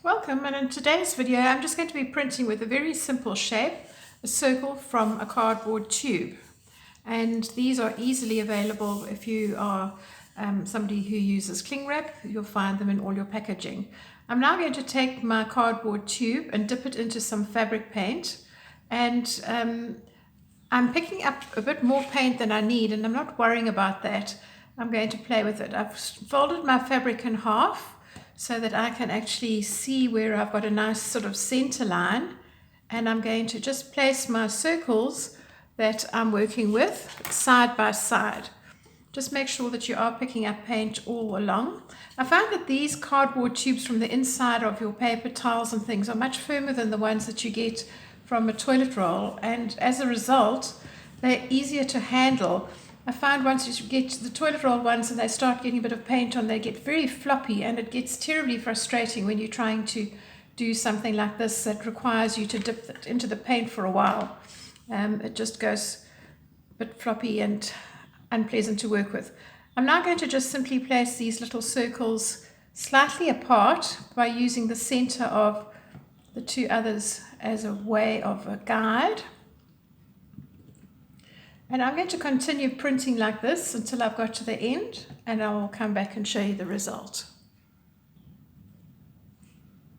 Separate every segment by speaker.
Speaker 1: Welcome, and in today's video I'm just going to be printing with a very simple shape, a circle from a cardboard tube. And these are easily available if you are somebody who uses cling wrap. You'll find them in all your packaging. I'm now going to take my cardboard tube and dip it into some fabric paint, and I'm picking up a bit more paint than I need, and I'm not worrying about that. I'm going to play with it. I've folded my fabric in half so that I can actually see where I've got a nice sort of center line, and I'm going to just place my circles that I'm working with side by side. Just make sure that you are picking up paint all along. I find that these cardboard tubes from the inside of your paper towels and things are much firmer than the ones that you get from a toilet roll, and as a result they're easier to handle. I find once you get the toilet roll ones and they start getting a bit of paint on, they get very floppy, and it gets terribly frustrating when you're trying to do something like this that requires you to dip it into the paint for a while. It just goes a bit floppy and unpleasant to work with. I'm now going to just simply place these little circles slightly apart by using the center of the two others as a way of a guide. And I'm going to continue printing like this until I've got to the end, and I will come back and show you the result.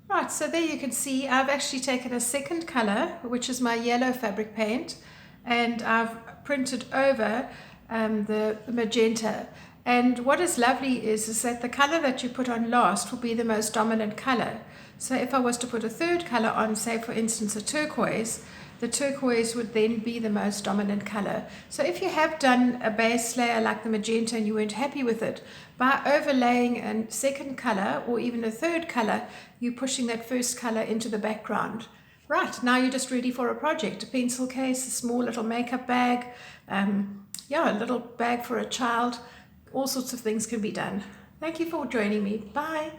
Speaker 1: Right, so there you can see I've actually taken a second color, which is my yellow fabric paint, and I've printed over the magenta. And what is lovely is that the color that you put on last will be the most dominant color. So if I was to put a third color on, say for instance a turquoise, the turquoise would then be the most dominant color. So if you have done a base layer like the magenta and you weren't happy with it, by overlaying a second color or even a third color, you're pushing that first color into the background. Right, now you're just ready for a project, a pencil case, a small little makeup bag, a little bag for a child. All sorts of things can be done. Thank you for joining me. Bye.